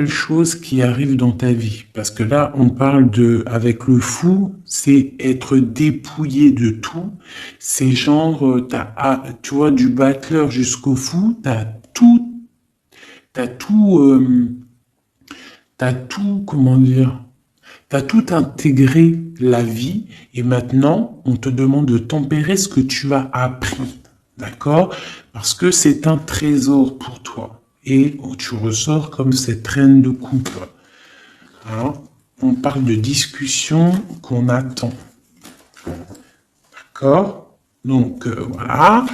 choses qui arrivent dans ta vie. Parce que là, on parle de, avec le fou, c'est être dépouillé de tout. C'est genre, tu vois, du battleur jusqu'au fou, t'as tout, comment dire, t'as tout intégré la vie et maintenant, on te demande de tempérer ce que tu as appris. D'accord? Parce que c'est un trésor pour toi. Et tu ressors comme cette reine de coupe. Hein? On parle de discussion qu'on attend. D'accord? Donc, voilà.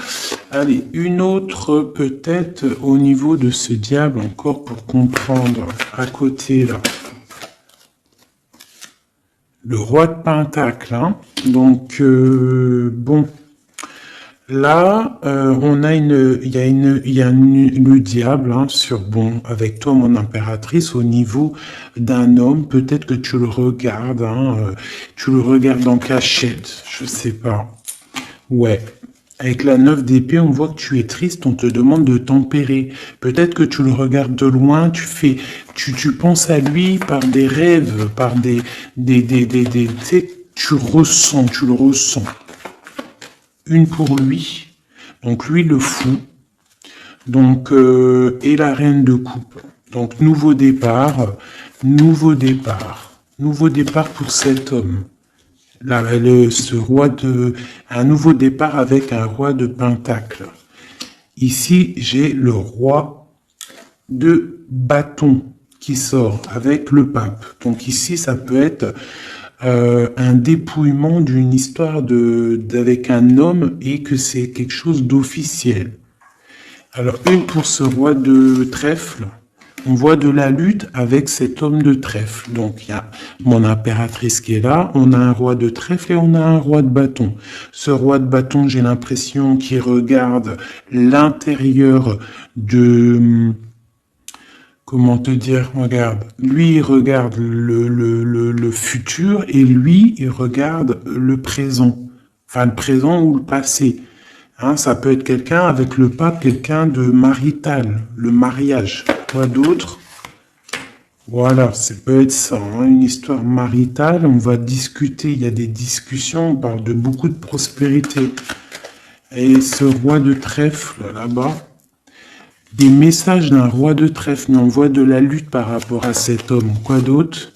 Allez, une autre peut-être au niveau de ce diable encore pour comprendre à côté là. Le roi de Pentacle. Hein? Donc, bon. Là, on a le diable hein, sur bon avec toi mon impératrice au niveau d'un homme. Peut-être que tu le regardes, hein, tu le regardes en cachette, je sais pas. Ouais. Avec la 9 d'épée, on voit que tu es triste, on te demande de tempérer. Peut-être que tu le regardes de loin, tu penses à lui par des rêves, par tu sais, tu le ressens. Une pour lui, donc lui le fou, donc et la reine de coupe. Donc nouveau départ pour cet homme. Là, un nouveau départ avec un roi de pentacle. Ici, j'ai le roi de bâton qui sort avec le pape. Donc ici, ça peut être un dépouillement d'une histoire avec un homme et que c'est quelque chose d'officiel. Alors, une pour ce roi de trèfle. On voit de la lutte avec cet homme de trèfle. Donc, il y a mon impératrice qui est là. On a un roi de trèfle et on a un roi de bâton. Ce roi de bâton, j'ai l'impression qu'il regarde l'intérieur de... Comment te dire, regarde, lui il regarde le futur et lui il regarde le présent, enfin le présent ou le passé. Hein, ça peut être quelqu'un avec le pape, quelqu'un de marital, le mariage. Quoi d'autre? Voilà, ça peut être ça, hein, une histoire maritale, on va discuter, il y a des discussions, on parle de beaucoup de prospérité. Et ce roi de trèfle là-bas, des messages d'un roi de trèfle, mais on voit de la lutte par rapport à cet homme. Quoi d'autre?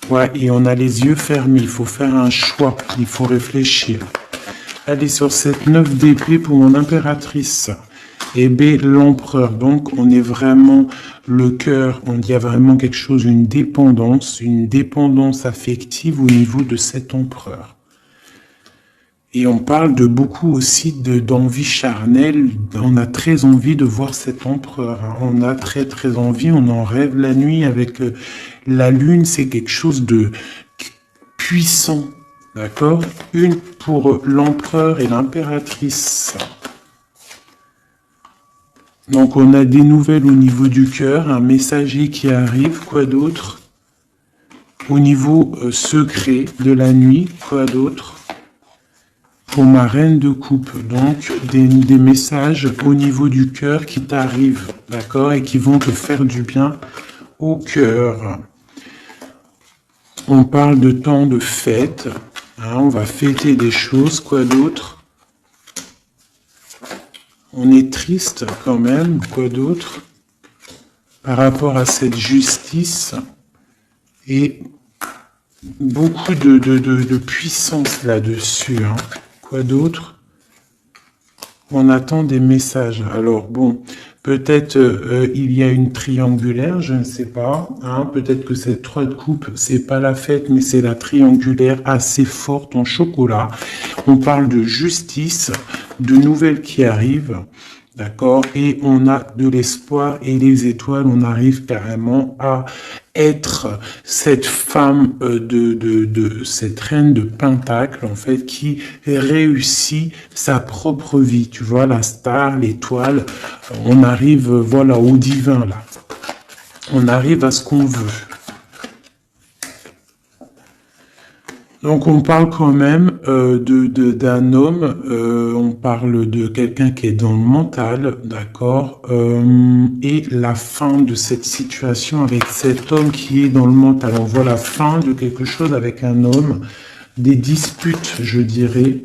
Ouais, et on a les yeux fermés, il faut faire un choix, il faut réfléchir. Allez, sur cette 9 d'épée pour mon impératrice. Et B, l'empereur. Donc, on est vraiment le cœur, on y a vraiment quelque chose, une dépendance affective au niveau de cet empereur. Et on parle de beaucoup aussi d'envie charnelle. On a très envie de voir cet empereur. On a très très envie. On en rêve la nuit avec la lune. C'est quelque chose de puissant. D'accord? Une pour l'empereur et l'impératrice. Donc on a des nouvelles au niveau du cœur. Un messager qui arrive. Quoi d'autre? Au niveau secret de la nuit. Quoi d'autre? Pour ma reine de coupe, donc des messages au niveau du cœur qui t'arrivent, d'accord, et qui vont te faire du bien au cœur. On parle de temps de fête, hein, on va fêter des choses, quoi d'autre? On est triste quand même, quoi d'autre? Par rapport à cette justice et beaucoup de puissance là-dessus, hein. Quoi d'autre? On attend des messages. Alors bon, peut-être il y a une triangulaire, je ne sais pas. Hein, peut-être que cette 3 de coupe, c'est pas la fête, mais c'est la triangulaire assez forte en chocolat. On parle de justice, de nouvelles qui arrivent. D'accord? Et on a de l'espoir et les étoiles, on arrive carrément à être cette femme cette reine de Pentacle, en fait, qui réussit sa propre vie. Tu vois, la star, l'étoile, on arrive, voilà, au divin, là. On arrive à ce qu'on veut. Donc on parle quand même d'un homme, on parle de quelqu'un qui est dans le mental, d'accord, et la fin de cette situation avec cet homme qui est dans le mental. On voit la fin de quelque chose avec un homme, des disputes, je dirais.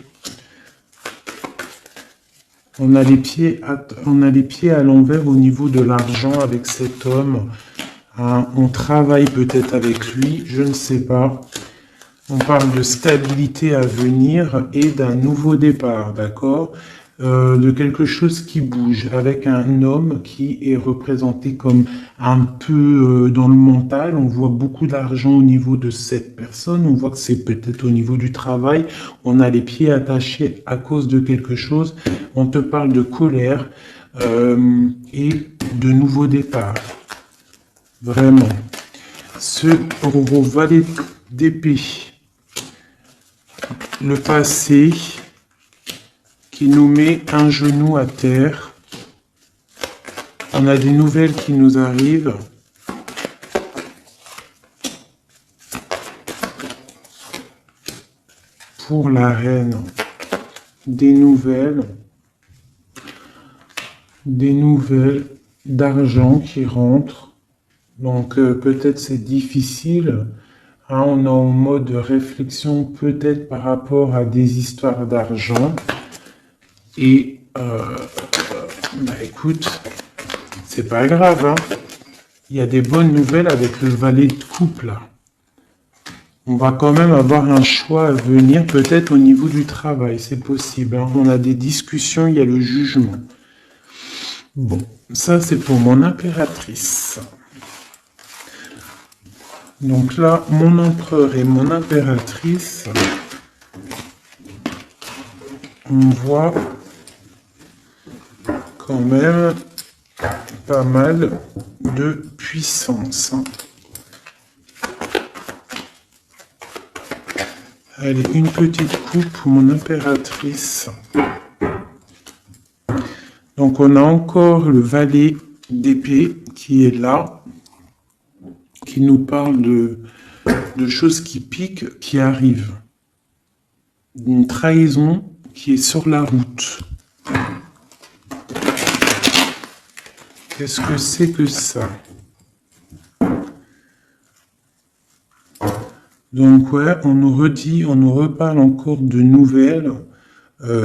On a les pieds à l'envers au niveau de l'argent avec cet homme. Hein, on travaille peut-être avec lui, je ne sais pas. On parle de stabilité à venir et d'un nouveau départ, d'accord, de quelque chose qui bouge, avec un homme qui est représenté comme un peu dans le mental. On voit beaucoup d'argent au niveau de cette personne. On voit que c'est peut-être au niveau du travail. On a les pieds attachés à cause de quelque chose. On te parle de colère et de nouveau départ. Vraiment. Ce valet d'épée. Le passé qui nous met un genou à terre. On a des nouvelles qui nous arrivent. Pour la reine, des nouvelles d'argent qui rentrent. Donc peut-être c'est difficile. Hein, on est en mode réflexion peut-être par rapport à des histoires d'argent. Et écoute, c'est pas grave. Hein. Il y a des bonnes nouvelles avec le valet de coupe là. On va quand même avoir un choix à venir, peut-être au niveau du travail, c'est possible. Hein. On a des discussions, il y a le jugement. Bon, ça c'est pour mon impératrice. Donc là, mon empereur et mon impératrice, on voit quand même pas mal de puissance. Hein. Allez, une petite coupe pour mon impératrice. Donc on a encore le valet d'épée qui est là. Qui nous parle de choses qui piquent, qui arrivent. Une trahison qui est sur la route. Qu'est-ce que c'est que ça? Donc ouais, on nous redit, on nous reparle encore de nouvelles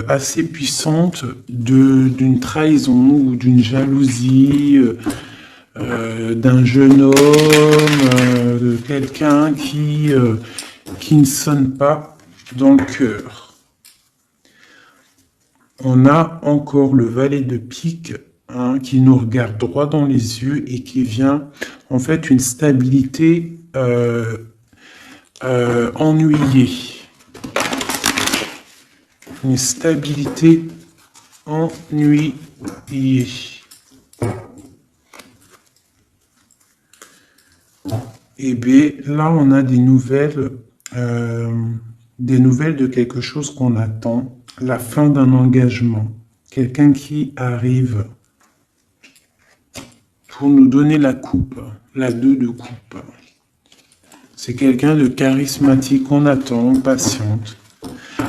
assez puissantes d'une trahison ou d'une jalousie. D'un jeune homme, de quelqu'un qui ne sonne pas dans le cœur. On a encore le valet de pique hein, qui nous regarde droit dans les yeux et qui vient en fait une stabilité ennuyée. Une stabilité ennuyée. Et bien là, on a des nouvelles de quelque chose qu'on attend, la fin d'un engagement, quelqu'un qui arrive pour nous donner la coupe, la 2 de coupe. C'est quelqu'un de charismatique, on attend, on patiente.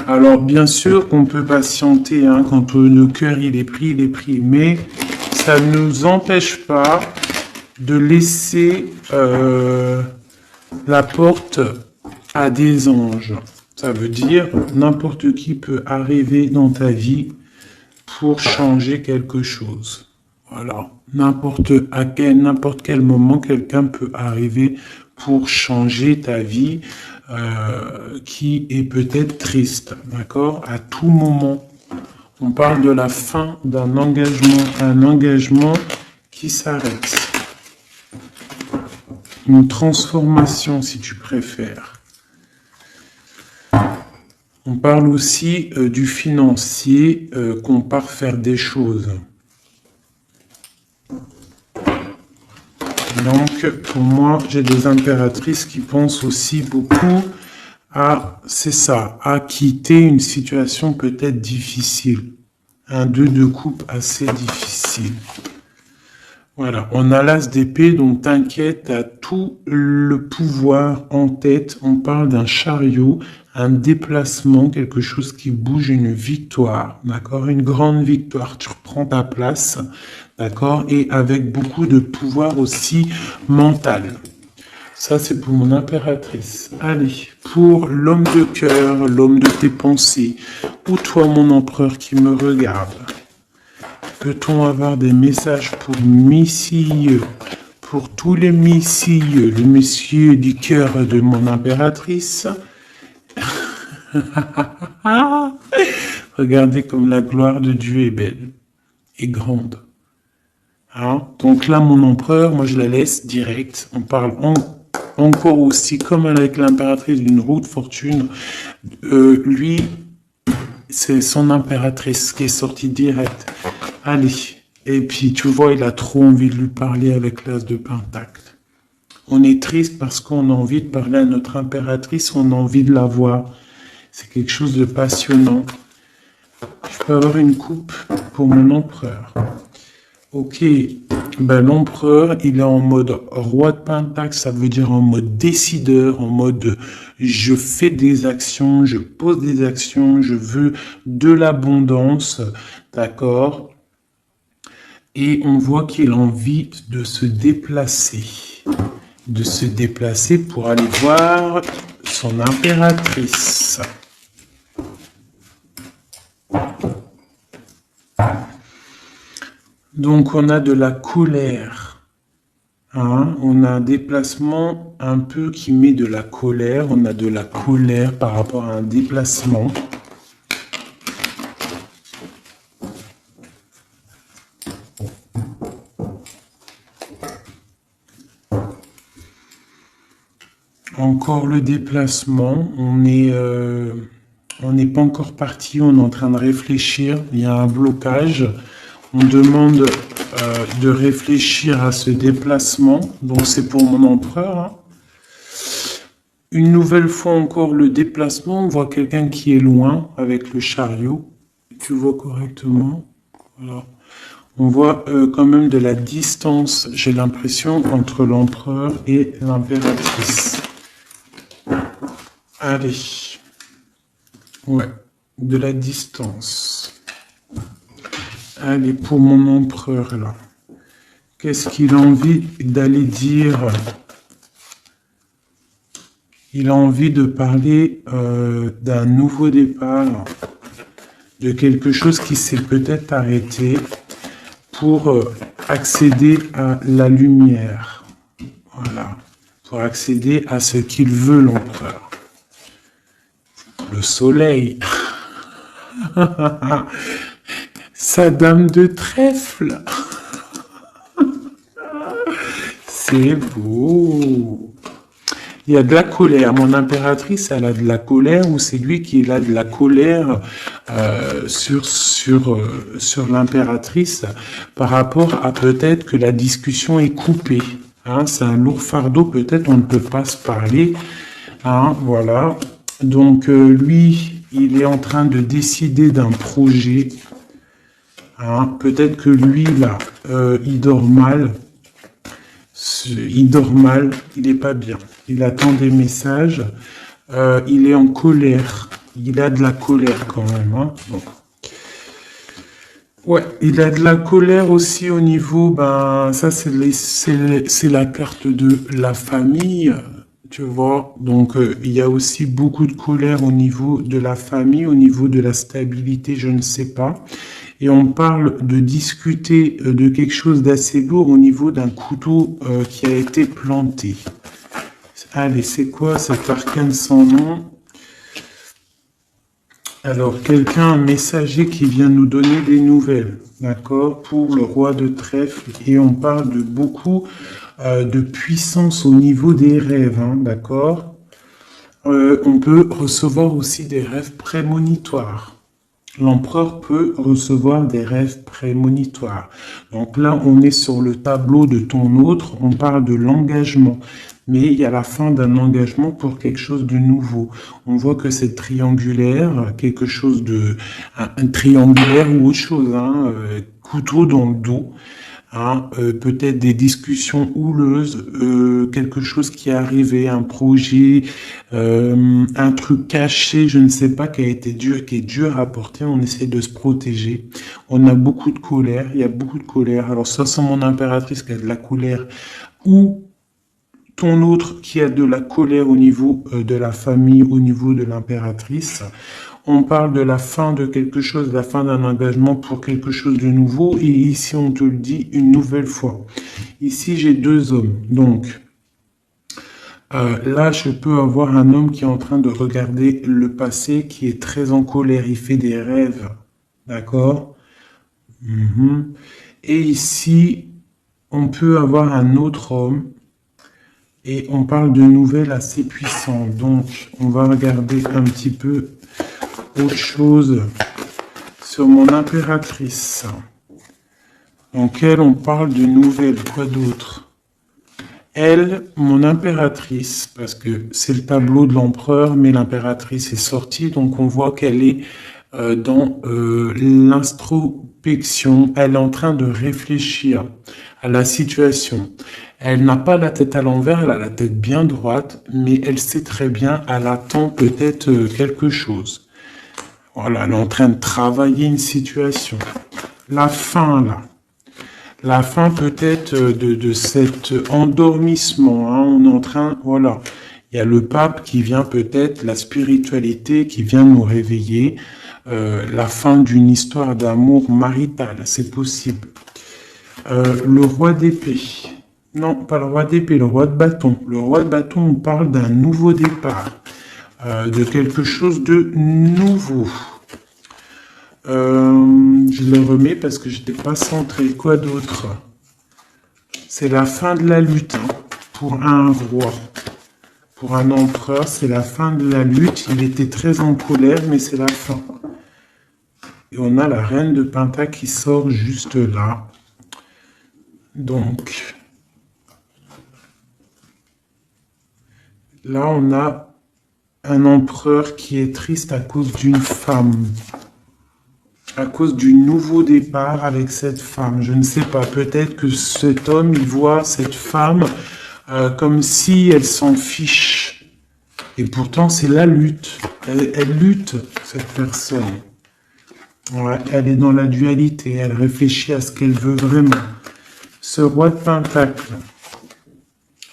Alors bien sûr qu'on peut patienter, hein, quand le cœur il est pris, mais ça ne nous empêche pas de laisser la porte à des anges. Ça veut dire n'importe qui peut arriver dans ta vie pour changer quelque chose. Voilà. N'importe quel moment, quelqu'un peut arriver pour changer ta vie qui est peut-être triste. D'accord? À tout moment. On parle de la fin d'un engagement, un engagement qui s'arrête. Une transformation, si tu préfères. On parle aussi du financier qu'on part faire des choses. Donc, pour moi, j'ai des impératrices qui pensent aussi beaucoup à, c'est ça, à quitter une situation peut-être difficile. Un 2 de coupe assez difficile. Voilà, on a l'as d'épée, donc t'inquiète, t'as tout le pouvoir en tête. On parle d'un chariot, un déplacement, quelque chose qui bouge, une victoire, d'accord? Une grande victoire. Tu reprends ta place, d'accord? Et avec beaucoup de pouvoir aussi mental. Ça, c'est pour mon impératrice. Allez, pour l'homme de cœur, l'homme de tes pensées, ou toi, mon empereur qui me regarde. Peut-on avoir des messages pour messieurs, pour tous les messieurs du cœur de mon impératrice? Regardez comme la gloire de Dieu est belle et grande. Hein? Donc là, mon empereur, moi je la laisse direct. On parle encore aussi, comme avec l'impératrice d'une roue de fortune. Lui, c'est son impératrice qui est sortie direct. Allez. Et puis, tu vois, il a trop envie de lui parler avec l'as de pentacle. On est triste parce qu'on a envie de parler à notre impératrice, on a envie de la voir. C'est quelque chose de passionnant. Je peux avoir une coupe pour mon empereur. Ok, ben, l'empereur, il est en mode roi de pentacle, ça veut dire en mode décideur, en mode je fais des actions, je pose des actions, je veux de l'abondance, d'accord? Et on voit qu'il a envie de se déplacer pour aller voir son impératrice. Donc on a de la colère, hein? On a un déplacement un peu qui met de la colère, on a de la colère par rapport à un déplacement. Encore le déplacement, on n'est pas encore parti, on est en train de réfléchir, il y a un blocage. On demande de réfléchir à ce déplacement, donc c'est pour mon empereur. Hein. Une nouvelle fois encore le déplacement, on voit quelqu'un qui est loin avec le chariot. Tu vois correctement. Voilà. On voit quand même de la distance, j'ai l'impression, entre l'empereur et l'impératrice. Allez. Ouais, de la distance. Allez, pour mon empereur, là. Qu'est-ce qu'il a envie d'aller dire? Il a envie de parler d'un nouveau départ, de quelque chose qui s'est peut-être arrêté pour accéder à la lumière. Voilà. Pour accéder à ce qu'il veut, l'empereur. Le soleil. Sa dame de trèfle. C'est beau. Il y a de la colère. Mon impératrice, elle a de la colère, ou c'est lui qui a de la colère sur l'impératrice par rapport à peut-être que la discussion est coupée. Hein, c'est un lourd fardeau, peut-être on ne peut pas se parler. Hein, voilà. Donc lui, il est en train de décider d'un projet. Hein, peut-être que lui, là, il dort mal. Il dort mal, il n'est pas bien. Il attend des messages. Il est en colère. Il a de la colère quand même. Hein. Bon. Ouais, il a de la colère aussi au niveau, ben, ça c'est la carte de la famille, tu vois. Donc il y a aussi beaucoup de colère au niveau de la famille, au niveau de la stabilité, je ne sais pas. Et on parle de discuter de quelque chose d'assez lourd au niveau d'un couteau qui a été planté. Allez, c'est quoi cet arcane sans nom? Alors, quelqu'un, un messager qui vient nous donner des nouvelles, d'accord, pour le roi de trèfle. Et on parle de beaucoup de puissance au niveau des rêves, hein, d'accord. On peut recevoir aussi des rêves prémonitoires. L'empereur peut recevoir des rêves prémonitoires. Donc là, on est sur le tableau de ton autre, on parle de l'engagement. Mais il y a la fin d'un engagement pour quelque chose de nouveau. On voit que c'est triangulaire, quelque chose de... un triangulaire ou autre chose, hein, couteau dans le dos. Hein, peut-être des discussions houleuses, quelque chose qui est arrivé, un projet, un truc caché, je ne sais pas, qui est dur à porter, on essaie de se protéger. On a beaucoup de colère, il y a beaucoup de colère. Alors ça, c'est mon impératrice qui a de la colère, ou ton autre qui a de la colère au niveau de la famille, au niveau de l'impératrice. On parle de la fin de quelque chose, de la fin d'un engagement pour quelque chose de nouveau. Et ici, on te le dit une nouvelle fois. Ici, j'ai deux hommes. Donc, là, je peux avoir un homme qui est en train de regarder le passé, qui est très en colère. Il fait des rêves. D'accord? Et ici, on peut avoir un autre homme. Et on parle de nouvelles assez puissantes. Donc, on va regarder un petit peu autre chose sur mon impératrice. Donc elle, on parle de nouvelles. Quoi d'autre? Elle, mon impératrice, parce que c'est le tableau de l'empereur, mais l'impératrice est sortie, donc on voit qu'elle est dans l'introspection. Elle est en train de réfléchir à la situation. Elle n'a pas la tête à l'envers, elle a la tête bien droite, mais elle sait très bien, elle attend peut-être quelque chose. Voilà, elle est en train de travailler une situation. La fin, là. La fin peut-être de cet endormissement. Hein. On est en train, voilà. Il y a le pape qui vient peut-être, la spiritualité qui vient nous réveiller. La fin d'une histoire d'amour marital, c'est possible. Le roi d'épée. Non, pas le roi d'épée, le roi de bâton. Le roi de bâton, on parle d'un nouveau départ. De quelque chose de nouveau. Je le remets parce que je n'étais pas centré. Quoi d'autre? C'est la fin de la lutte hein, pour un roi. Pour un empereur, c'est la fin de la lutte. Il était très en colère, mais c'est la fin. Et on a la reine de Pentacle qui sort juste là. Donc, là, on a un empereur qui est triste à cause d'une femme. À cause du nouveau départ avec cette femme. Je ne sais pas, peut-être que cet homme, il voit cette femme comme si elle s'en fiche. Et pourtant, c'est la lutte. Elle lutte, cette personne. Ouais, elle est dans la dualité, elle réfléchit à ce qu'elle veut vraiment. Ce roi de Pentacle,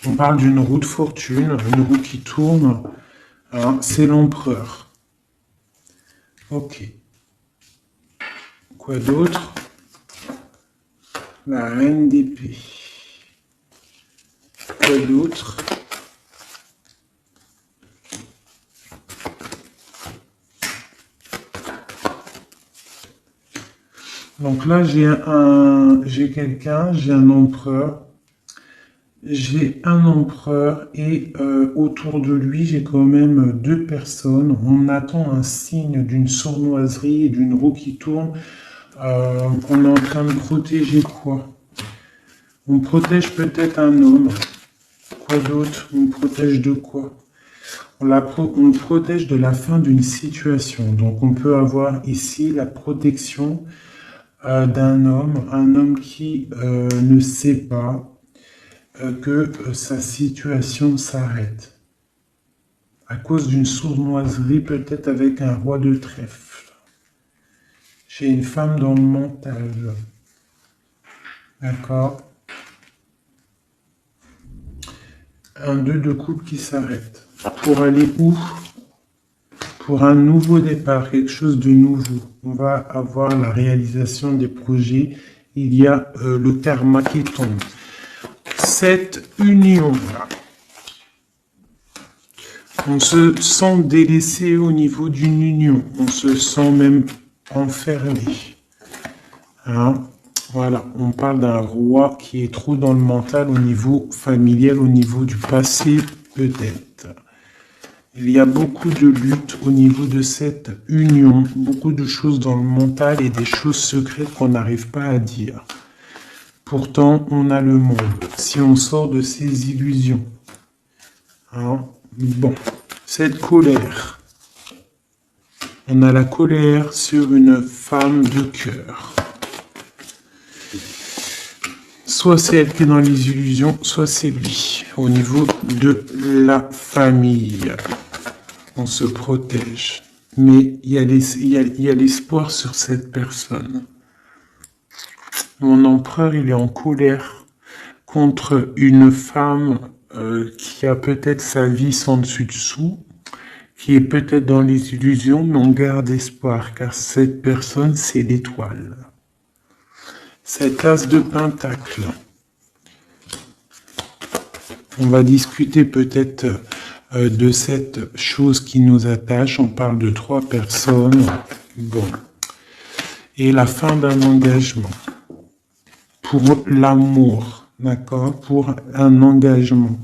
on parle d'une roue de fortune, une roue qui tourne, hein, c'est l'empereur. Ok. Quoi d'autre? La reine d'épée. Quoi d'autre? Donc là, j'ai quelqu'un, j'ai un empereur. J'ai un empereur et autour de lui, j'ai quand même deux personnes. On attend un signe d'une sournoiserie et d'une roue qui tourne. On est en train de protéger quoi? On protège peut-être un homme. Quoi d'autre? On protège de quoi? On protège de la fin d'une situation. Donc on peut avoir ici la protection d'un homme, un homme qui ne sait pas que sa situation s'arrête. À cause d'une sournoiserie, peut-être avec un roi de trèfle. J'ai une femme dans le mental. D'accord? Un 2 de coupe qui s'arrête. Pour aller où? Pour un nouveau départ, quelque chose de nouveau. On va avoir la réalisation des projets. Il y a le karma qui tombe. Cette union-là, on se sent délaissé au niveau d'une union. On se sent même enfermé. Hein? Voilà, on parle d'un roi qui est trop dans le mental au niveau familial, au niveau du passé, peut-être. Il y a beaucoup de luttes au niveau de cette union, beaucoup de choses dans le mental et des choses secrètes qu'on n'arrive pas à dire. Pourtant, on a le monde, si on sort de ces illusions. Hein? Bon, cette colère. On a la colère sur une femme de cœur. soit c'est elle qui est dans les illusions, soit c'est lui. Au niveau de la famille, on se protège. Mais il y a l'espoir sur cette personne. Mon empereur, il est en colère contre une femme qui a peut-être sa vie sans dessus-dessous, qui est peut-être dans les illusions, mais on garde espoir, car cette personne, c'est l'étoile. Cet as de pentacle. On va discuter peut-être de cette chose qui nous attache. On parle de 3 personnes. Bon. Et la fin d'un engagement. Pour l'amour. D'accord? Pour un engagement.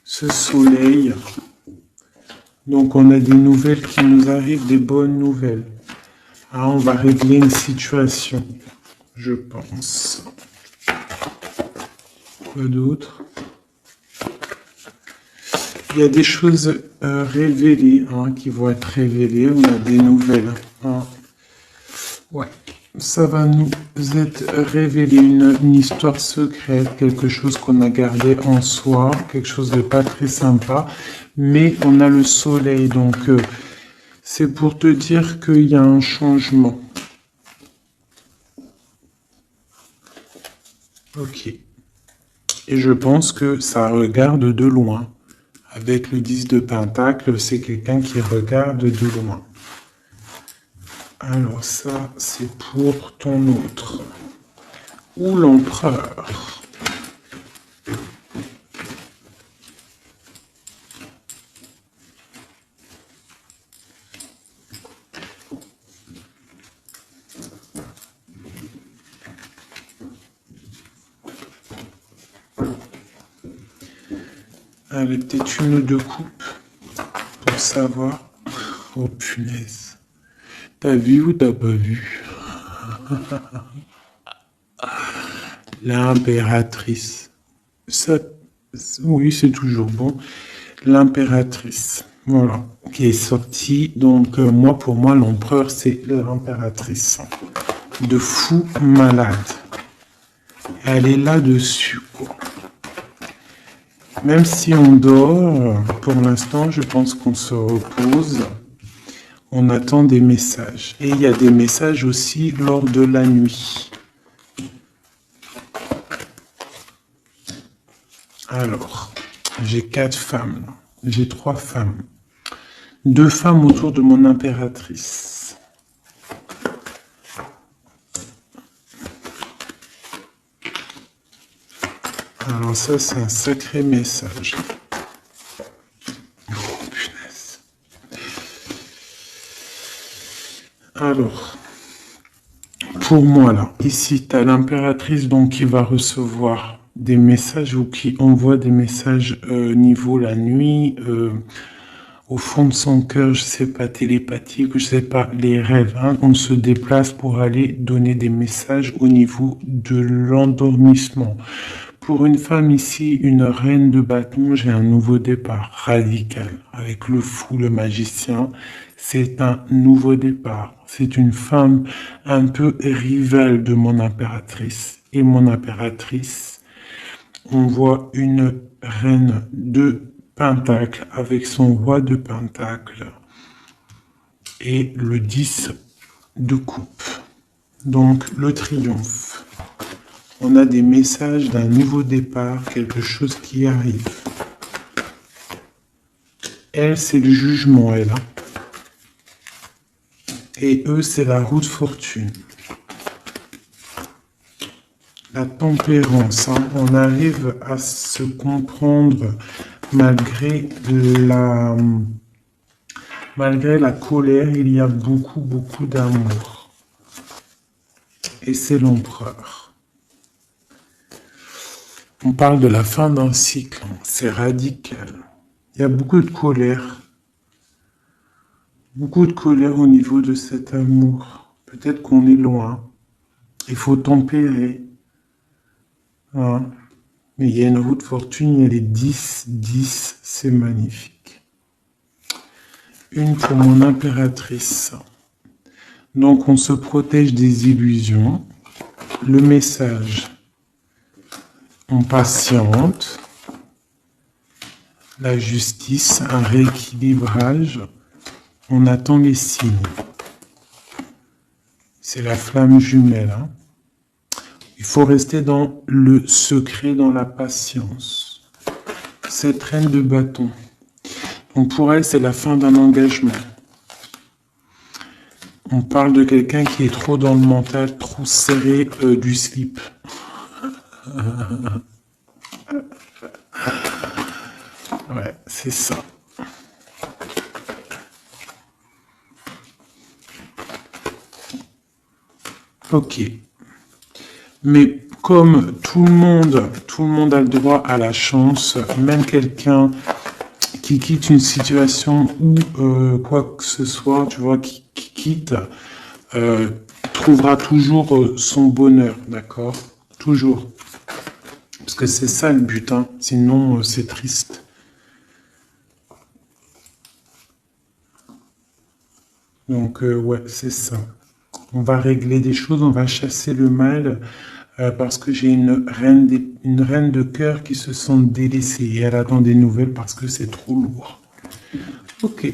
Ce soleil. Donc on a des nouvelles qui nous arrivent, des bonnes nouvelles. Ah, on va régler une situation, je pense. Quoi d'autre? Il y a des choses révélées qui vont être révélées. On a des nouvelles. Ouais, ça va nous être révélé une histoire secrète, quelque chose qu'on a gardé en soi, quelque chose de pas très sympa. Mais on a le soleil, donc c'est pour te dire qu'il y a un changement. Ok. Et je pense que ça regarde de loin. Avec le 10 de pentacle, c'est quelqu'un qui regarde de loin. Alors ça, c'est pour ton autre. Ou l'empereur. Allez, peut-être une ou 2 coupes pour savoir. Oh punaise. T'as vu ou t'as pas vu? L'impératrice. Ça, oui, c'est toujours bon. L'impératrice. Voilà. Qui est sortie. Donc, pour moi, l'empereur, c'est l'impératrice. De fou malade. Elle est là-dessus, quoi. Même si on dort, pour l'instant, je pense qu'on se repose. On attend des messages. Et il y a des messages aussi lors de la nuit. Alors, j'ai 4 femmes. J'ai 3 femmes. 2 femmes autour de mon impératrice. Alors ça, c'est un sacré message. Oh, punaise. Alors, pour moi, là, ici, tu as l'impératrice donc qui va recevoir des messages ou qui envoie des messages niveau la nuit, au fond de son cœur, je sais pas, télépathique, je sais pas, les rêves. On se déplace pour aller donner des messages au niveau de l'endormissement. Pour une femme ici, une reine de bâton, j'ai un nouveau départ radical. Avec le fou, le magicien, c'est un nouveau départ. C'est une femme un peu rivale de mon impératrice. Et mon impératrice, on voit une reine de pentacle avec son roi de pentacle et le 10 de coupe. Donc le triomphe. On a des messages d'un nouveau départ, quelque chose qui arrive. Elle, c'est le jugement, elle. Et eux, c'est la roue de fortune. La tempérance. On arrive à se comprendre malgré la colère. Il y a beaucoup, beaucoup d'amour. Et c'est l'empereur. On parle de la fin d'un cycle, c'est radical. Il y a beaucoup de colère. Beaucoup de colère au niveau de cet amour. Peut-être qu'on est loin. Il faut tempérer. Mais il y a une roue de fortune, il y a les 10, 10, c'est magnifique. Une pour mon impératrice. Donc, on se protège des illusions. Le message, on patiente. La justice, un rééquilibrage. On attend les signes. C'est la flamme jumelle. Hein. Il faut rester dans le secret, dans la patience. Cette reine de bâton. Donc pour elle, c'est la fin d'un engagement. On parle de quelqu'un qui est trop dans le mental, trop serré du slip. Ouais, c'est ça. Ok. Mais comme tout le monde a le droit à la chance, même quelqu'un qui quitte une situation ou quoi que ce soit, tu vois, qui quitte, trouvera toujours son bonheur, d'accord? Toujours. Parce que c'est ça le but, hein. Sinon c'est triste. Donc ouais, c'est ça. On va régler des choses, on va chasser le mal, parce que j'ai une reine de cœur qui se sent délaissée et elle attend des nouvelles parce que c'est trop lourd. Ok.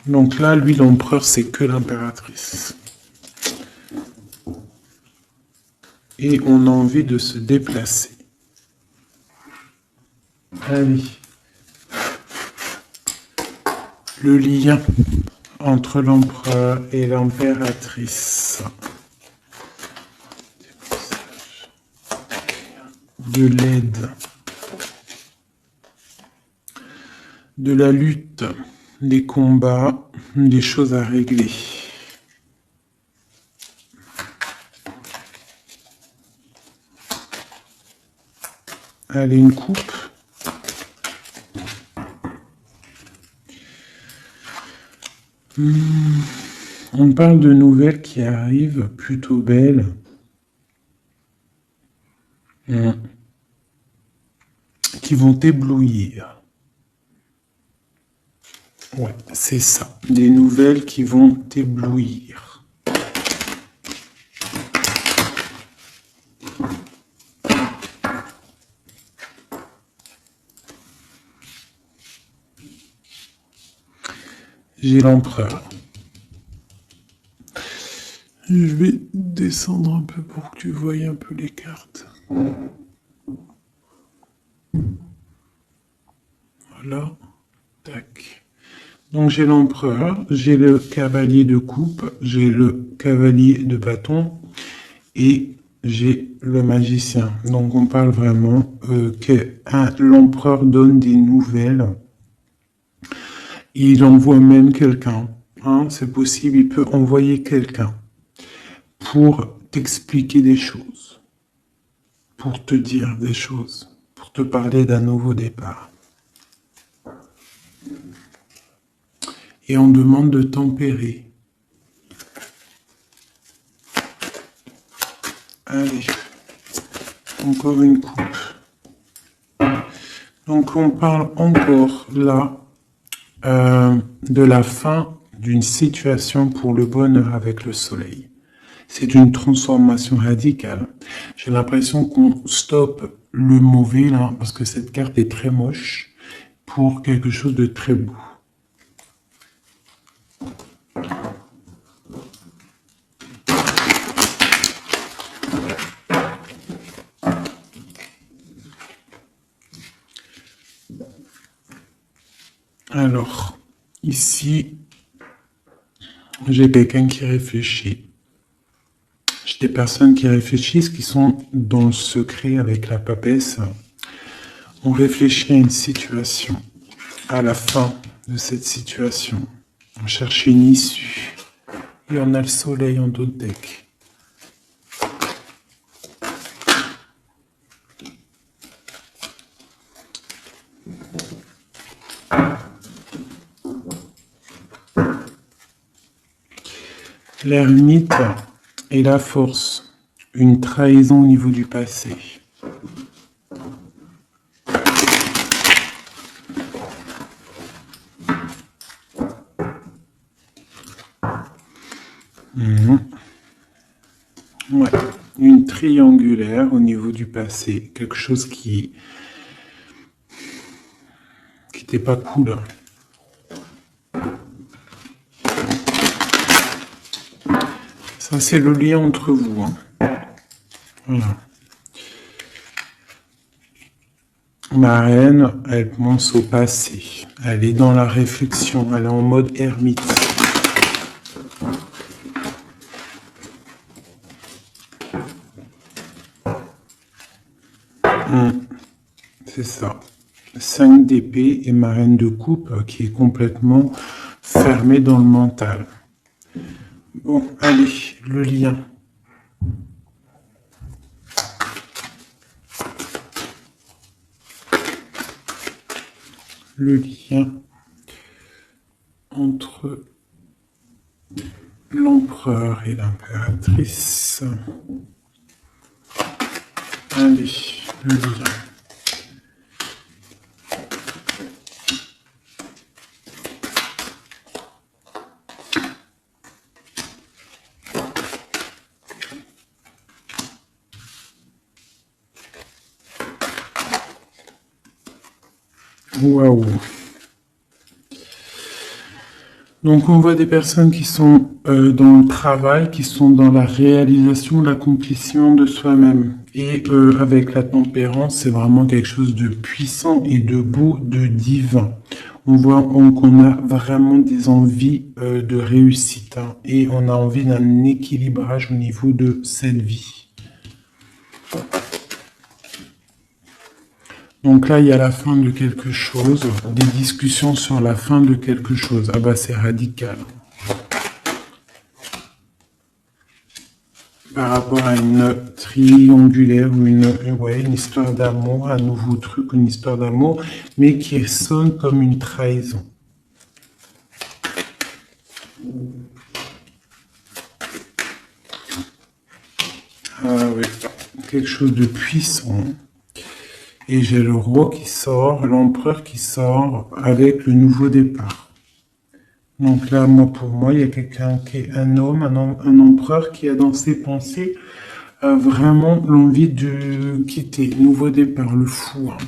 Donc là, lui, l'empereur, c'est que l'impératrice. Et on a envie de se déplacer. Allez. Le lien entre l'empereur et l'impératrice. De l'aide. De la lutte. Des combats. Des choses à régler. Allez, une coupe. On parle de nouvelles qui arrivent plutôt belles. Qui vont t'éblouir. Ouais, c'est ça. Des nouvelles qui vont t'éblouir. J'ai l'empereur. Je vais descendre un peu pour que tu voies un peu les cartes. Voilà. Tac. Donc j'ai l'empereur, j'ai le cavalier de coupe, j'ai le cavalier de bâton et j'ai le magicien. Donc on parle vraiment que l'empereur donne des nouvelles. Il envoie même quelqu'un. Hein, c'est possible, il peut envoyer quelqu'un pour t'expliquer des choses, pour te dire des choses, pour te parler d'un nouveau départ. Et on demande de tempérer. Allez, encore une coupe. Donc on parle encore là de la fin d'une situation pour le bonheur avec le soleil. C'est une transformation radicale. J'ai l'impression qu'on stoppe le mauvais là, parce que cette carte est très moche, pour quelque chose de très beau. Alors, ici, j'ai quelqu'un qui réfléchit. J'ai des personnes qui réfléchissent, qui sont dans le secret avec la papesse. On réfléchit à une situation. À la fin de cette situation, on cherche une issue. Et on a le soleil en dos de deck. L'ermite et la force, une trahison au niveau du passé. Ouais, une triangulaire au niveau du passé. Quelque chose qui n'était pas cool. Ça, c'est le lien entre vous. Hein. Voilà. Ma reine, elle pense au passé. Elle est dans la réflexion. Elle est en mode ermite. C'est ça. 5 d'épée et ma reine de coupe qui est complètement fermée dans le mental. Bon, allez, le lien. Le lien entre l'empereur et l'impératrice. Allez, le lien. Waouh. Donc on voit des personnes qui sont dans le travail, qui sont dans la réalisation, l'accomplissement de soi-même. Et avec la tempérance, c'est vraiment quelque chose de puissant et de beau, de divin. On voit qu'on a vraiment des envies de réussite. Hein, et on a envie d'un équilibrage au niveau de cette vie. Donc là, il y a la fin de quelque chose, des discussions sur la fin de quelque chose. Ah bah c'est radical. Par rapport à une triangulaire ou une histoire d'amour, un nouveau truc, une histoire d'amour, mais qui sonne comme une trahison. Ah oui, quelque chose de puissant. Et j'ai le roi qui sort, l'empereur qui sort avec le nouveau départ. Donc là, pour moi, il y a quelqu'un qui est un homme, un empereur qui a dans ses pensées vraiment l'envie de quitter. Nouveau départ, le fou. Hein.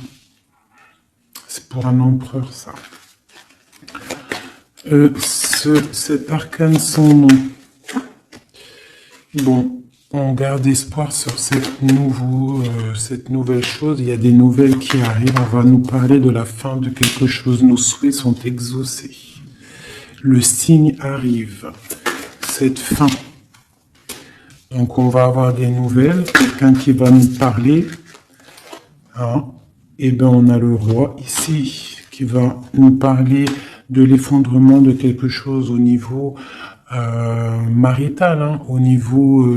C'est pour un empereur, ça. Cet arcane sans nom. Bon. On garde espoir sur cette nouvelle chose. Il y a des nouvelles qui arrivent. On va nous parler de la fin de quelque chose. Nos souhaits sont exaucés. Le signe arrive. Cette fin. Donc on va avoir des nouvelles. Quelqu'un qui va nous parler. Hein. Et bien on a le roi ici qui va nous parler de l'effondrement de quelque chose au niveau marital, hein, au niveau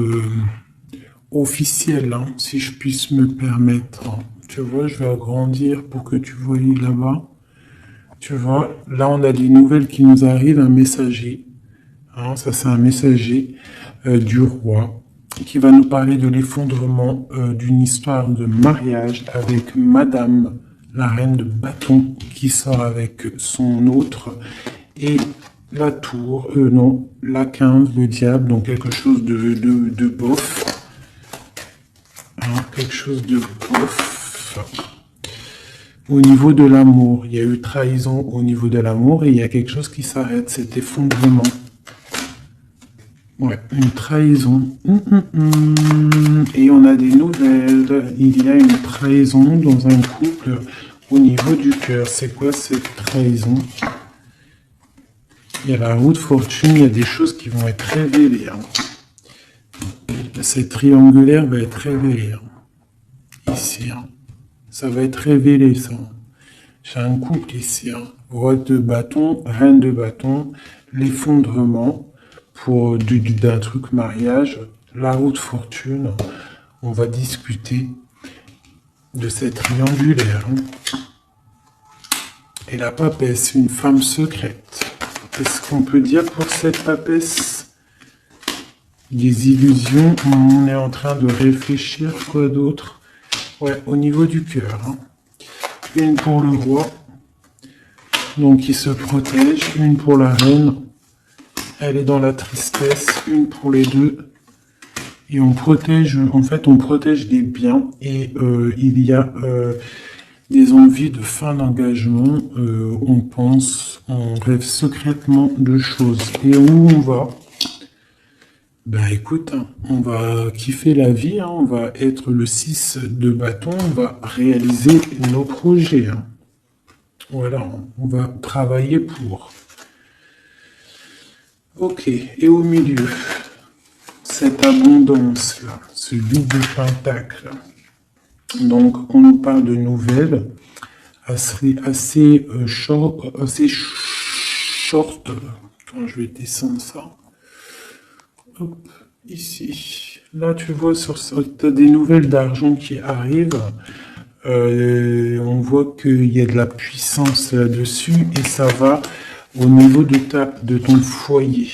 officiel, hein, si je puisse me permettre. Tu vois, je vais agrandir pour que tu vois là-bas. Tu vois, là on a des nouvelles qui nous arrivent, un messager. Hein, ça c'est un messager du roi qui va nous parler de l'effondrement d'une histoire de mariage avec Madame la reine de bâton qui sort avec son autre et la tour, non, la 15, le diable, donc quelque chose de bof. Hein, quelque chose de bof. Au niveau de l'amour, il y a eu trahison au niveau de l'amour et il y a quelque chose qui s'arrête, cet effondrement. Ouais, une trahison. Et on a des nouvelles. Il y a une trahison dans un couple au niveau du cœur. C'est quoi cette trahison? Il y a la roue de fortune, il y a des choses qui vont être révélées. Hein. Cette triangulaire va être révélée. Hein. Ici. Hein. Ça va être révélé, ça. J'ai un couple ici. Hein. Roi de bâton, reine de bâton, l'effondrement pour d'un truc mariage, la roue de fortune. On va discuter de cette triangulaire. Hein. Et la papesse, une femme secrète. Qu'est-ce qu'on peut dire pour cette papesse? Des illusions, on est en train de réfléchir, quoi d'autre? Ouais, au niveau du cœur. Hein. Une pour le roi, donc il se protège. Une pour la reine, elle est dans la tristesse. Une pour les deux, Et on protège, en fait, on protège des biens et il y a des envies de fin d'engagement. On pense, on rêve secrètement de choses. Et où on va? Ben écoute, hein, on va kiffer la vie, hein, on va être le 6 de bâton, on va réaliser nos projets. Hein. Voilà, on va travailler pour. Ok, et au milieu, cette abondance-là, ce 8 de pentacle. Donc, on nous parle de nouvelles assez short. Quand je vais descendre ça. Hop, ici. Là, tu vois, tu as des nouvelles d'argent qui arrivent. On voit qu'il y a de la puissance là-dessus et ça va au niveau de ton foyer.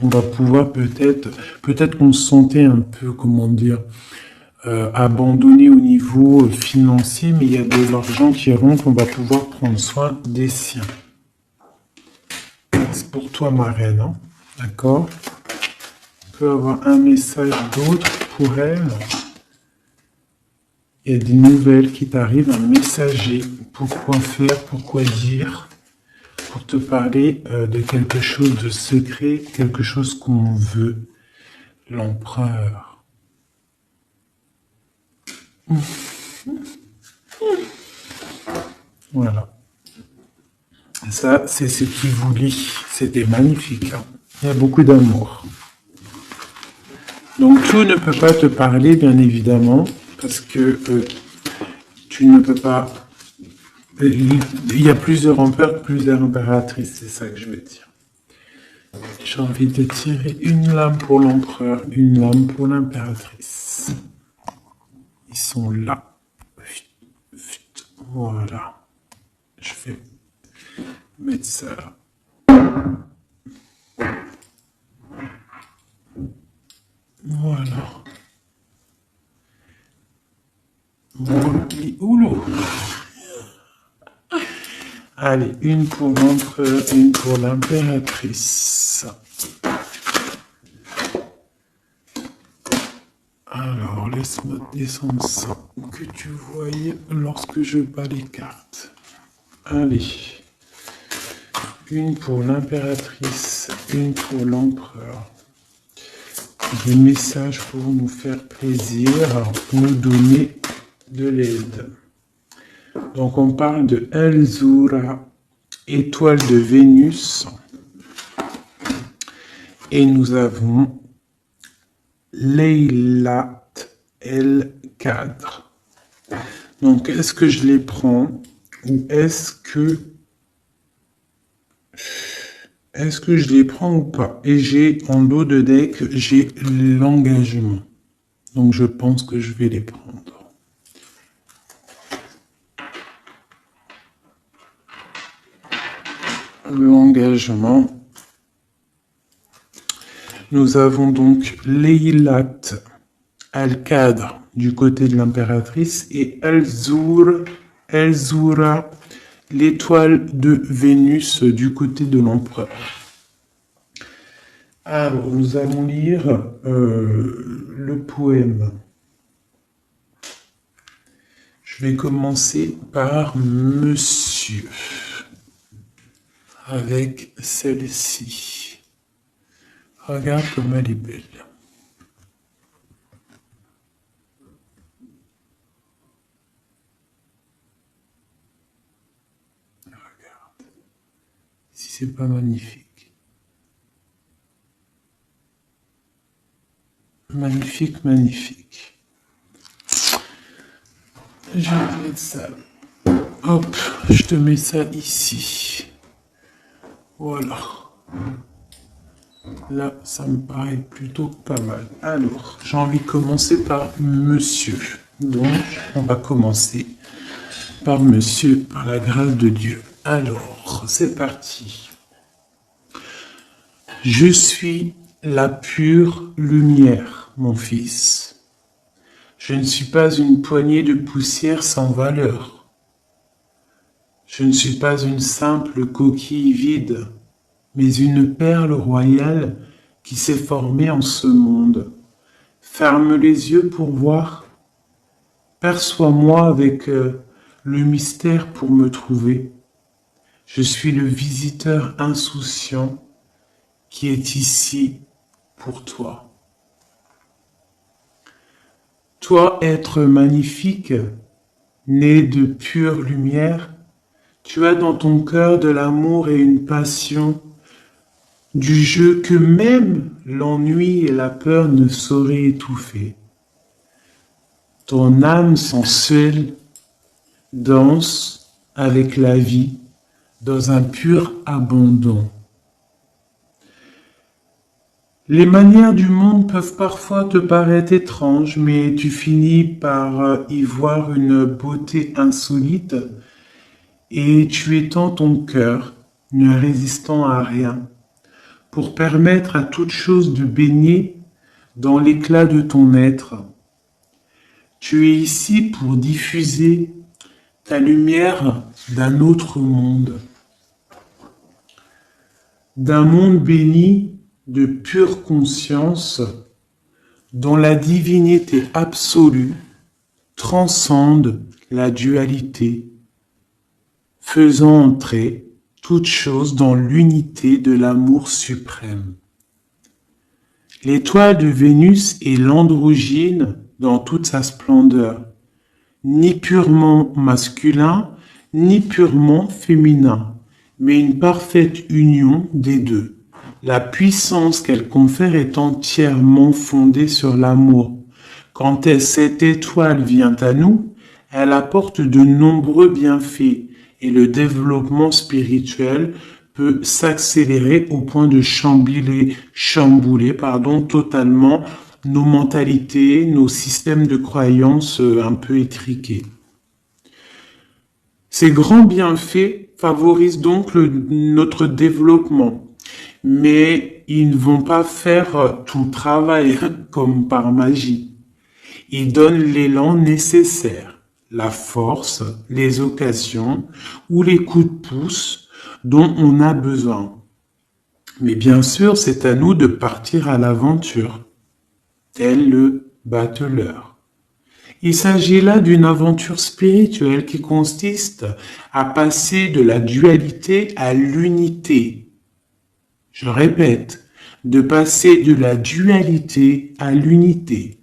On va pouvoir peut-être qu'on se sentait un peu, comment dire, abandonné au niveau financier, mais il y a de l'argent qui rentre, on va pouvoir prendre soin des siens. C'est pour toi, ma reine, hein? D'accord? On peut avoir un message d'autre pour elle. Il y a des nouvelles qui t'arrivent, un messager. Pourquoi faire, pourquoi dire, pour te parler de quelque chose de secret, quelque chose qu'on veut. L'empereur. Voilà. Ça, c'est ce qui vous lie. C'était magnifique. Hein. Il y a beaucoup d'amour. Donc, tout ne peut pas te parler, bien évidemment, parce que tu ne peux pas... Il y a plusieurs empereurs, plusieurs impératrices, c'est ça que je veux dire. J'ai envie de tirer une lame pour l'empereur, une lame pour l'impératrice. Ils sont là. Voilà. Je vais mettre ça là. Voilà. Oulou. Allez, une pour l'empereur, une pour l'impératrice. Alors, laisse-moi descendre ça, que tu voyais lorsque je bats les cartes. Allez. Une pour l'impératrice, une pour l'empereur. Des messages pour nous faire plaisir, nous donner de l'aide. Donc on parle de Elzura, étoile de Vénus. Et nous avons Leilat El-Qadr. Donc est-ce que je les prends ou est-ce que je les prends ou pas? Et j'ai en dos de deck, j'ai l'engagement. Donc je pense que je vais les prendre. L'engagement. Nous avons donc Leilat Al-Qadr du côté de l'impératrice et Elzura, l'étoile de Vénus du côté de l'empereur. Alors, nous allons lire le poème. Je vais commencer par Monsieur, avec celle-ci. Regarde comme elle est belle. Regarde. Si c'est pas magnifique. Magnifique, magnifique. Je vais mettre ça. Hop, je te mets ça ici. Voilà. Là, ça me paraît plutôt pas mal. Alors, j'ai envie de commencer par Monsieur. Donc, on va commencer par Monsieur, par la grâce de Dieu. Alors, c'est parti. Je suis la pure lumière, mon fils. Je ne suis pas une poignée de poussière sans valeur. Je ne suis pas une simple coquille vide, mais une perle royale qui s'est formée en ce monde Ferme les yeux pour voir. Perçois-moi avec le mystère pour me trouver. Je suis le visiteur insouciant qui est ici pour toi. Toi, être magnifique, né de pure lumière, tu as dans ton cœur de l'amour et une passion, du jeu que même l'ennui et la peur ne sauraient étouffer. Ton âme sensuelle danse avec la vie dans un pur abandon. Les manières du monde peuvent parfois te paraître étranges, mais tu finis par y voir une beauté insolite et tu étends ton cœur, ne résistant à rien, pour permettre à toute chose de baigner dans l'éclat de ton être. Tu es ici pour diffuser ta lumière d'un autre monde, d'un monde béni de pure conscience dont la divinité absolue transcende la dualité, faisant entrer toute chose dans l'unité de l'amour suprême. L'étoile de Vénus est l'androgyne dans toute sa splendeur, ni purement masculin, ni purement féminin, mais une parfaite union des deux. La puissance qu'elle confère est entièrement fondée sur l'amour. Quand cette étoile vient à nous, elle apporte de nombreux bienfaits et le développement spirituel peut s'accélérer au point de chambouler totalement nos mentalités, nos systèmes de croyances un peu étriqués. Ces grands bienfaits favorisent donc notre développement, mais ils ne vont pas faire tout le travail comme par magie. Ils donnent l'élan nécessaire, la force, les occasions ou les coups de pouce dont on a besoin. Mais bien sûr, c'est à nous de partir à l'aventure, tel le bateleur. Il s'agit là d'une aventure spirituelle qui consiste à passer de la dualité à l'unité. Je répète, de passer de la dualité à l'unité.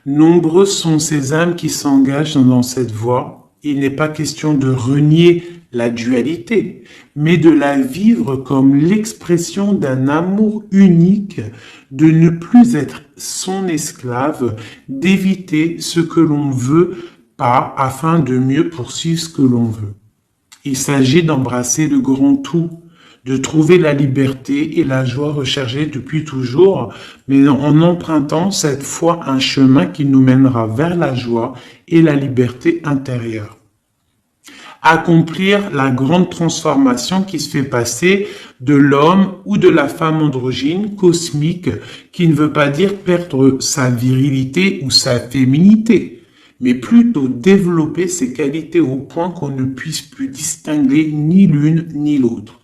Nombreux sont ces âmes qui s'engagent dans cette voie. Il n'est pas question de renier la dualité, mais de la vivre comme l'expression d'un amour unique, de ne plus être son esclave, d'éviter ce que l'on veut pas afin de mieux poursuivre ce que l'on veut. Il s'agit d'embrasser le grand tout, de trouver la liberté et la joie recherchée depuis toujours, mais en empruntant cette fois un chemin qui nous mènera vers la joie et la liberté intérieure. Accomplir la grande transformation qui se fait passer de l'homme ou de la femme androgyne cosmique, qui ne veut pas dire perdre sa virilité ou sa féminité, mais plutôt développer ses qualités au point qu'on ne puisse plus distinguer ni l'une ni l'autre.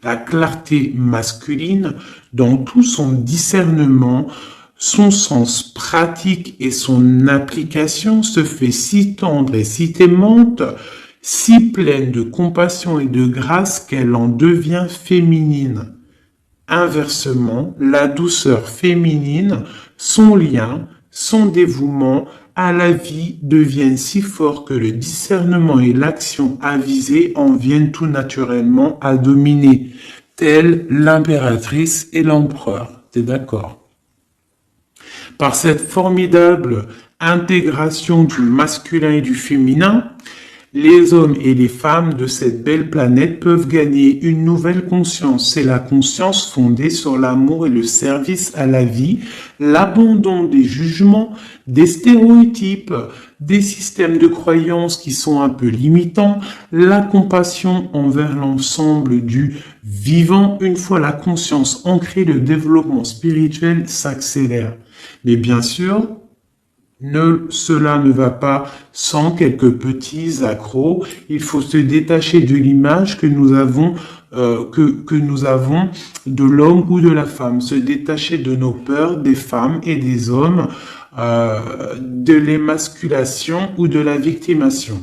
La clarté masculine, dans tout son discernement, son sens pratique et son application, se fait si tendre et si aimante, si pleine de compassion et de grâce qu'elle en devient féminine. Inversement, la douceur féminine, son lien, son dévouement à la vie deviennent si forts que le discernement et l'action avisée en viennent tout naturellement à dominer, telle l'impératrice et l'empereur. T'es d'accord? Par cette formidable intégration du masculin et du féminin, les hommes et les femmes de cette belle planète peuvent gagner une nouvelle conscience. C'est la conscience fondée sur l'amour et le service à la vie, l'abandon des jugements, des stéréotypes, des systèmes de croyances qui sont un peu limitants, la compassion envers l'ensemble du vivant. Une fois la conscience ancrée, le développement spirituel s'accélère. Mais bien sûr, Cela ne va pas sans quelques petits accros. Il faut se détacher de l'image que nous avons que nous avons de l'homme ou de la femme, se détacher de nos peurs des femmes et des hommes, de l'émasculation ou de la victimation.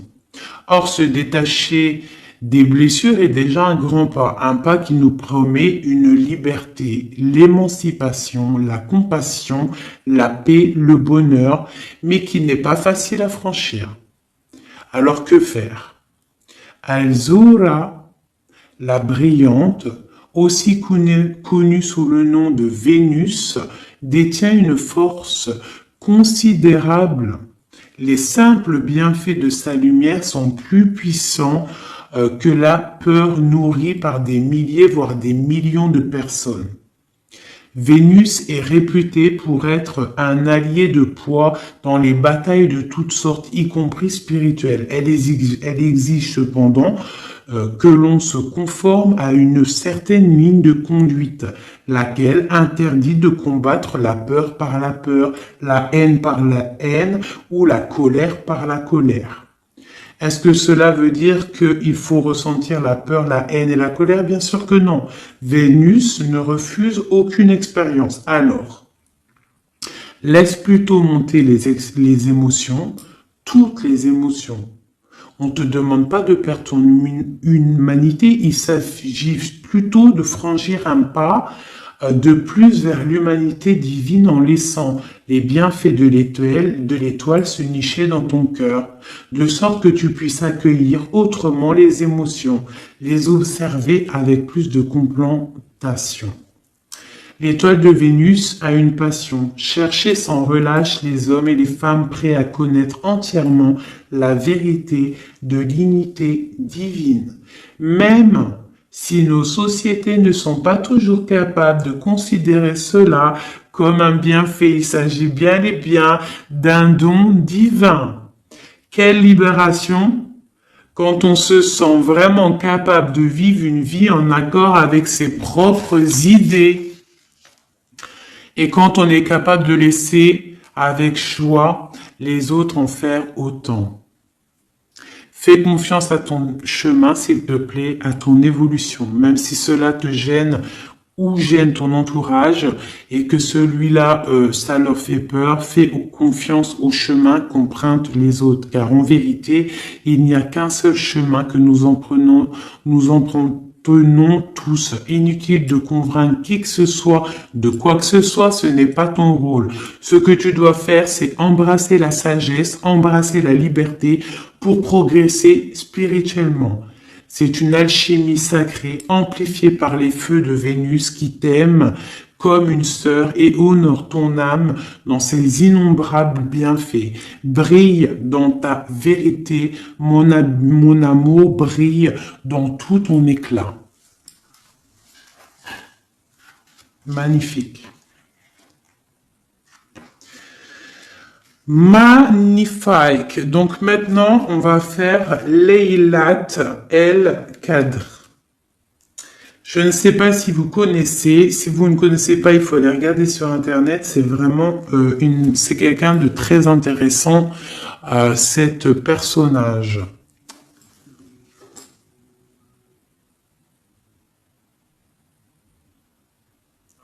Or, se détacher des blessures est déjà un pas qui nous promet une liberté, l'émancipation, la compassion, la paix, le bonheur, mais qui n'est pas facile à franchir. Alors que faire? Alzura, la brillante, aussi connue sous le nom de Vénus, détient une force considérable. Les simples bienfaits de sa lumière sont plus puissants que la peur nourrie par des milliers, voire des millions de personnes. Vénus est réputée pour être un allié de poids dans les batailles de toutes sortes, y compris spirituelles. Elle exige cependant que l'on se conforme à une certaine ligne de conduite, laquelle interdit de combattre la peur par la peur, la haine par la haine ou la colère par la colère. Est-ce que cela veut dire qu'il faut ressentir la peur, la haine et la colère? Bien sûr que non. Vénus ne refuse aucune expérience. Alors, laisse plutôt monter les émotions, toutes les émotions. On ne te demande pas de perdre ton humanité, il s'agit plutôt de franchir un pas de plus vers l'humanité divine en laissant les bienfaits de l'étoile se nicher dans ton cœur, de sorte que tu puisses accueillir autrement les émotions, les observer avec plus de complantation. L'étoile de Vénus a une passion, chercher sans relâche les hommes et les femmes prêts à connaître entièrement la vérité de l'unité divine. Même si nos sociétés ne sont pas toujours capables de considérer cela comme un bienfait, il s'agit bien et bien d'un don divin. Quelle libération quand on se sent vraiment capable de vivre une vie en accord avec ses propres idées. Et quand on est capable de laisser avec choix les autres en faire autant. Fais confiance à ton chemin, s'il te plaît, à ton évolution, même si cela te gêne ou gêne ton entourage et que celui-là, ça leur fait peur. Fais confiance au chemin qu'empruntent les autres, car en vérité, il n'y a qu'un seul chemin que nous empruntons tous. Inutile de convaincre qui que ce soit de quoi que ce soit, ce n'est pas ton rôle. Ce que tu dois faire, c'est embrasser la sagesse, embrasser la liberté pour progresser spirituellement. C'est une alchimie sacrée amplifiée par les feux de Vénus qui t'aime comme une sœur et honore ton âme dans ses innombrables bienfaits. Brille dans ta vérité, mon amour brille dans tout ton éclat. Magnifique. Magnifique. Donc maintenant, on va faire Laylat El Qadr. Je ne sais pas si vous connaissez. Si vous ne connaissez pas, il faut aller regarder sur Internet. C'est vraiment c'est quelqu'un de très intéressant, cet personnage.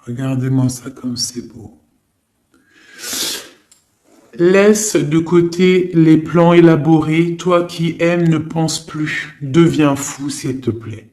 Regardez-moi ça comme c'est beau. Laisse de côté les plans élaborés, toi qui aimes ne pense plus, deviens fou s'il te plaît.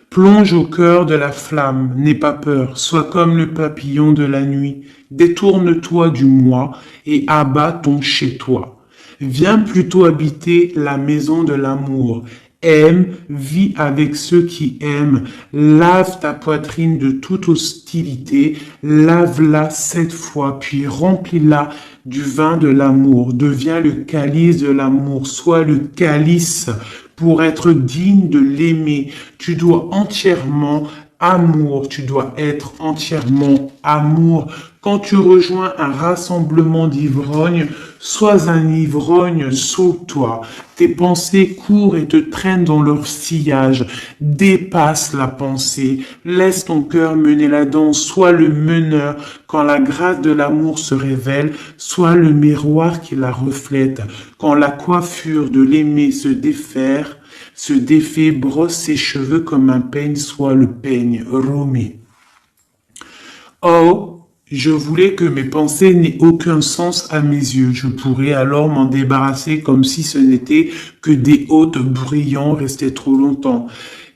Plonge au cœur de la flamme, n'aie pas peur, sois comme le papillon de la nuit, détourne-toi du moi et abats ton chez-toi. Viens plutôt habiter la maison de l'amour. Aime, vis avec ceux qui aiment, lave ta poitrine de toute hostilité, lave-la 7 fois, puis remplis-la du vin de l'amour, deviens le calice de l'amour, sois le calice pour être digne de l'aimer. Tu dois entièrement amour, tu dois être entièrement amour, Quand tu rejoins un rassemblement d'ivrognes, sois un ivrogne, sauve-toi. Tes pensées courent et te traînent dans leur sillage. Dépasse la pensée. Laisse ton cœur mener la danse. Sois le meneur quand la grâce de l'amour se révèle. Sois le miroir qui la reflète. Quand la coiffure de l'aimer se défait, brosse ses cheveux comme un peigne, sois le peigne. Rumi. Oh, je voulais que mes pensées n'aient aucun sens à mes yeux. Je pourrais alors m'en débarrasser comme si ce n'était que des hôtes brillants restés trop longtemps.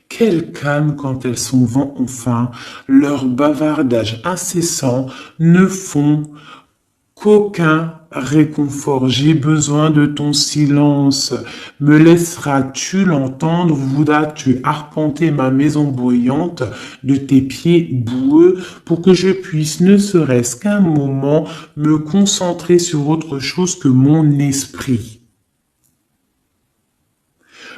Quel calme quand elles sont vent enfin. Leurs bavardages incessants ne font qu'aucun réconfort. J'ai besoin de ton silence. Me laisseras-tu l'entendre? Voudras-tu arpenter ma maison bruyante de tes pieds boueux pour que je puisse, ne serait-ce qu'un moment, me concentrer sur autre chose que mon esprit?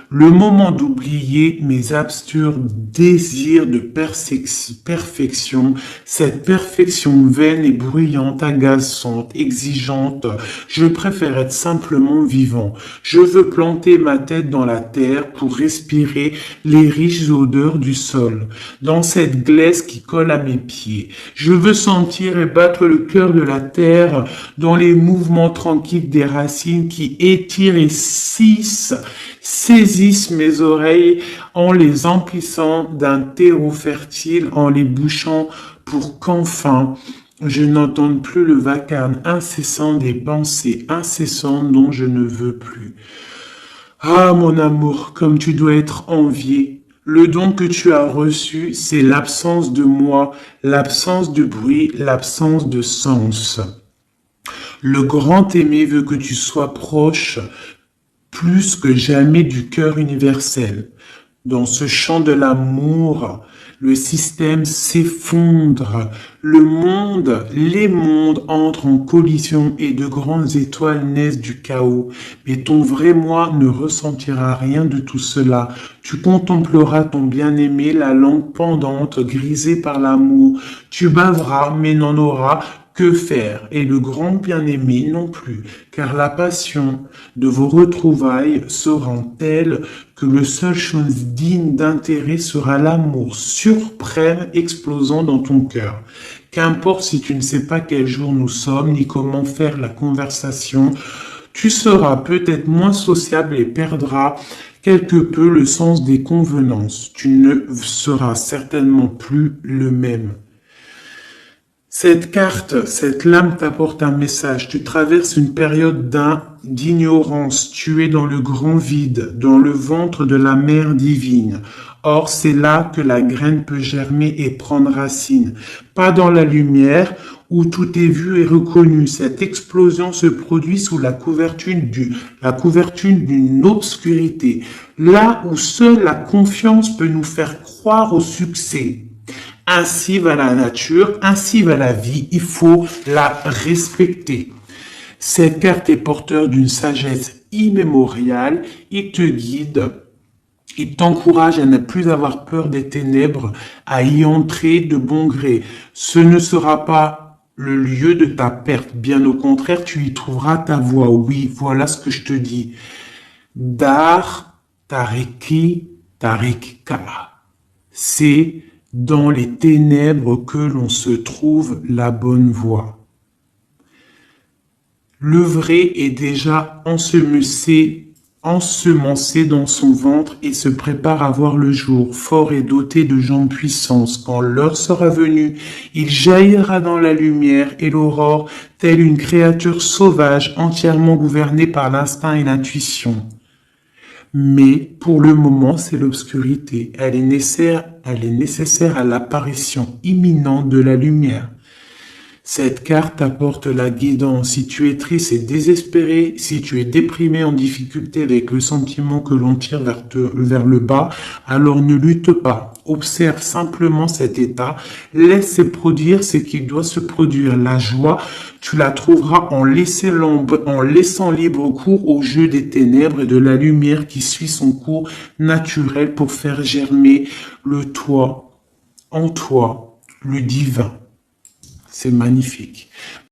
Le moment d'oublier mes absurdes désirs de perfection, cette perfection vaine et bruyante, agaçante, exigeante, je préfère être simplement vivant. Je veux planter ma tête dans la terre pour respirer les riches odeurs du sol, dans cette glaise qui colle à mes pieds. Je veux sentir et battre le cœur de la terre dans les mouvements tranquilles des racines qui étirent et saisissent mes oreilles en les emplissant d'un terreau fertile, en les bouchant pour qu'enfin je n'entende plus le vacarme incessant des pensées incessantes dont je ne veux plus. Ah, mon amour, comme tu dois être envié. Le don que tu as reçu, c'est l'absence de moi, l'absence de bruit, l'absence de sens. Le grand aimé veut que tu sois proche, plus que jamais du cœur universel. Dans ce champ de l'amour, le système s'effondre, les mondes entrent en collision et de grandes étoiles naissent du chaos. Mais ton vrai moi ne ressentira rien de tout cela. Tu contempleras ton bien-aimé, la langue pendante, grisée par l'amour. Tu baveras, mais n'en auras que faire, et le grand bien-aimé non plus, car la passion de vos retrouvailles sera telle que le seule chose digne d'intérêt sera l'amour suprême explosant dans ton cœur. Qu'importe si tu ne sais pas quel jour nous sommes, ni comment faire la conversation, tu seras peut-être moins sociable et perdras quelque peu le sens des convenances. Tu ne seras certainement plus le même. Cette carte, cette lame t'apporte un message. Tu traverses une période d'ignorance. Tu es dans le grand vide, dans le ventre de la mère divine. Or, c'est là que la graine peut germer et prendre racine. Pas dans la lumière où tout est vu et reconnu. Cette explosion se produit sous la couverture d'une obscurité. Là où seule la confiance peut nous faire croire au succès. Ainsi va la nature, ainsi va la vie, il faut la respecter. Cette carte est porteur d'une sagesse immémoriale, il te guide, il t'encourage à ne plus avoir peur des ténèbres, à y entrer de bon gré. Ce ne sera pas le lieu de ta perte, bien au contraire, tu y trouveras ta voie. Oui, voilà ce que je te dis. Dar Tariki Tarika. C'est dans les ténèbres que l'on se trouve la bonne voie. Le vrai est déjà ensemencé dans son ventre et se prépare à voir le jour, fort et doté de jambes puissantes. Quand l'heure sera venue, il jaillira dans la lumière et l'aurore, telle une créature sauvage entièrement gouvernée par l'instinct et l'intuition. Mais pour le moment, c'est l'obscurité. Elle est nécessaire à l'apparition imminente de la lumière. Cette carte apporte la guidance. Si tu es triste et désespéré, si tu es déprimé, en difficulté avec le sentiment que l'on tire vers le bas, alors ne lutte pas. Observe simplement cet état. Laisse se produire ce qui doit se produire. La joie, tu la trouveras en laissant libre cours au jeu des ténèbres et de la lumière qui suit son cours naturel pour faire germer en toi, le divin. C'est magnifique.